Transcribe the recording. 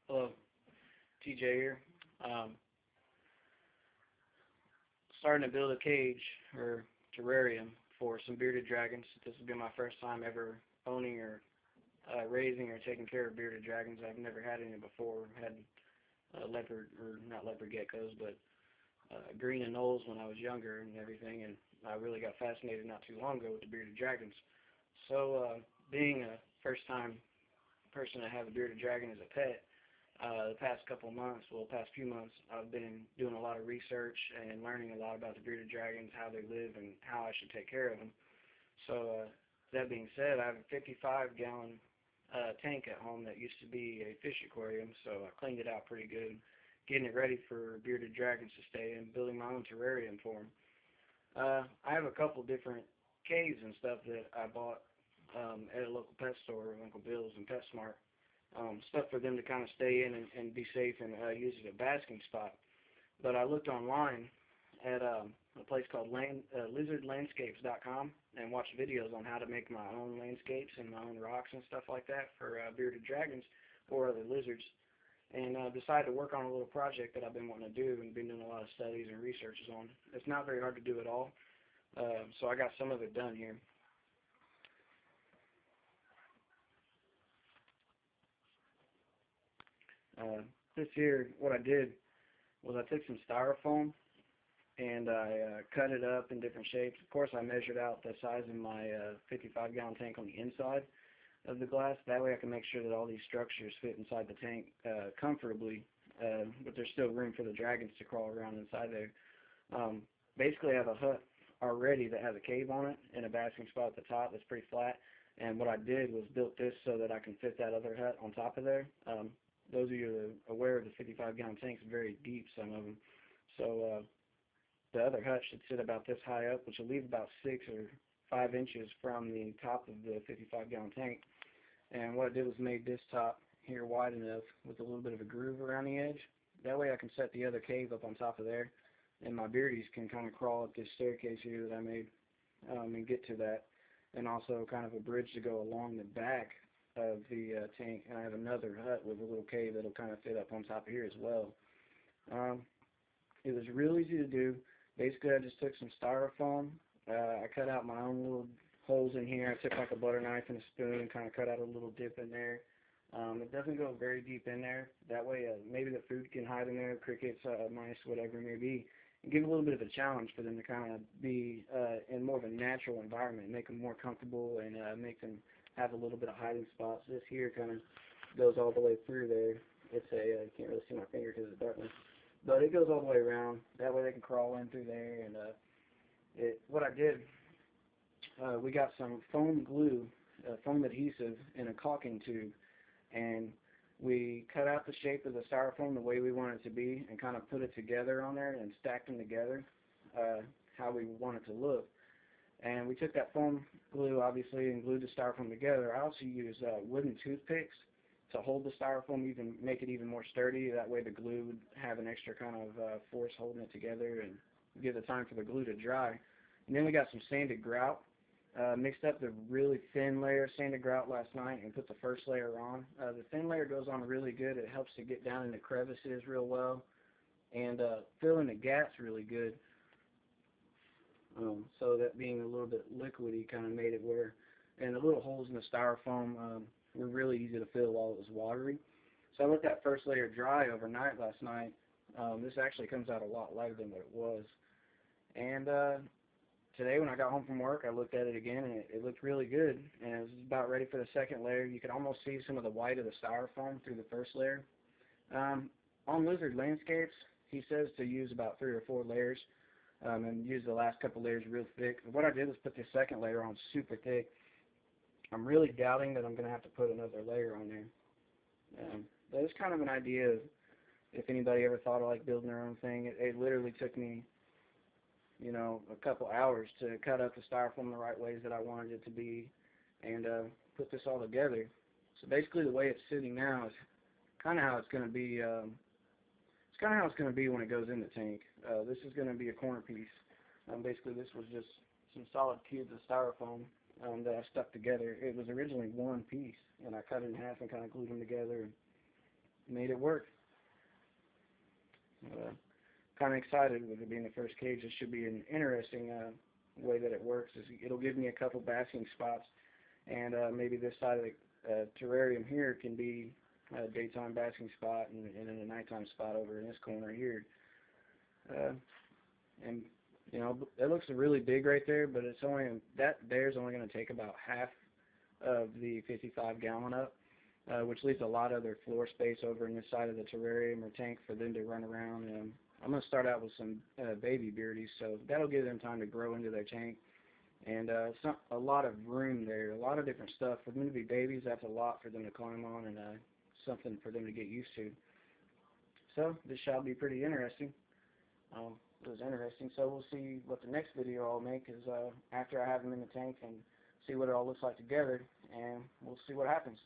Hello, TJ here. Um, Starting to build a cage or terrarium for some bearded dragons. This will be my first time ever owning or raising or taking care of bearded dragons. I've never had any before. Had leopard or not leopard geckos, but green anoles when I was younger and everything, and I really got fascinated not too long ago with the bearded dragons. So, being a first time person to have a bearded dragon as a pet, the past couple of months, well, past few months, I've been doing a lot of research and learning a lot about the bearded dragons, how they live, and how I should take care of them. So, that being said, I have a 55-gallon tank at home that used to be a fish aquarium, so I cleaned it out pretty good, getting it ready for bearded dragons to stay in, building my own terrarium for them. I have a couple different caves and stuff that I bought at a local pet store, Uncle Bill's and PetSmart. Stuff for them to kind of stay in and be safe and use it as a basking spot. But I looked online at a place called lizardlandscapes.com and watched videos on how to make my own landscapes and my own rocks and stuff like that for bearded dragons or other lizards. And decided to work on a little project that I've been wanting to do and been doing a lot of studies and researches on. It's not very hard to do at all, so I got some of it done here. This here, what I did was I took some styrofoam and I cut it up in different shapes. Of course, I measured out the size of my 55-gallon tank on the inside of the glass. That way I can make sure that all these structures fit inside the tank comfortably, but there's still room for the dragons to crawl around inside there. Basically, I have a hut already that has a cave on it and a basking spot at the top that's pretty flat. And what I did was built this so that I can fit that other hut on top of there. Those of you aware of the 55-gallon tanks are very deep, some of them. So the other hut should sit about this high up, which will leave about 6 or 5 inches from the top of the 55-gallon tank. And what I did was made this top here wide enough with a little bit of a groove around the edge. That way I can set the other cave up on top of there, and my beardies can kind of crawl up this staircase here that I made and get to that. And also kind of a bridge to go along the back of the tank. And I have another hut with a little cave that'll kind of fit up on top of here as well. It was real easy to do. Basically, I just took some styrofoam. I cut out my own little holes in here. I took like a butter knife and a spoon and kind of cut out a little dip in there. It doesn't go very deep in there. That way, maybe the food can hide in there, crickets, mice, whatever it may be, and give a little bit of a challenge for them to kind of be in more of a natural environment, make them more comfortable, and make them have a little bit of hiding spots. This here kind of goes all the way through there. It's you can't really see my finger because of the darkness, but it goes all the way around. That way they can crawl in through there. And what I did, we got some foam glue, foam adhesive in a caulking tube, and we cut out the shape of the styrofoam the way we want it to be and kind of put it together on there and stacked them together how we want it to look. And we took that foam glue, obviously, and glued the styrofoam together. I also used wooden toothpicks to hold the styrofoam, even make it even more sturdy. That way the glue would have an extra kind of force holding it together and give the time for the glue to dry. And then we got some sanded grout. Mixed up the really thin layer of sanded grout last night and put the first layer on. The thin layer goes on really good. It helps to get down in the crevices real well and fill in the gaps really good. So that being a little bit liquidy kind of made it where, and the little holes in the styrofoam were really easy to fill while it was watery. So I let that first layer dry overnight last night. This actually comes out a lot lighter than what it was. And today when I got home from work, I looked at it again, and it looked really good. And it was about ready for the second layer. You could almost see some of the white of the styrofoam through the first layer. On Lizard Landscapes, he says to use about 3 or 4 layers and use the last couple layers real thick. What I did was put this second layer on super thick. I'm really doubting that I'm going to have to put another layer on there. That is kind of an idea of if anybody ever thought of like building their own thing. It literally took me, you know, a couple hours to cut up the styrofoam the right ways that I wanted it to be and put this all together. So basically the way it's sitting now is kind of how it's going to be. It's kind of how it's going to be when it goes in the tank. This is going to be a corner piece. Basically this was just some solid cubes of styrofoam that I stuck together. It was originally one piece, and I cut it in half and kind of glued them together. made it work. Kind of excited with it being the first cage. This should be an interesting way that it works. It'll give me a couple basking spots, and maybe this side of the terrarium here can be a daytime basking spot, and then a nighttime spot over in this corner here. Uh, and you know, it looks really big right there, but it's only that there's only going to take about half of the 55-gallon up, which leaves a lot of their floor space over in this side of the terrarium or tank for them to run around. I'm going to start out with some baby beardies, so that'll give them time to grow into their tank. And a lot of room there, a lot of different stuff. For them to be babies, that's a lot for them to climb on, and something for them to get used to. So this shall be pretty interesting. It was interesting, so we'll see what the next video I'll make is after I have them in the tank and see what it all looks like together, and we'll see what happens.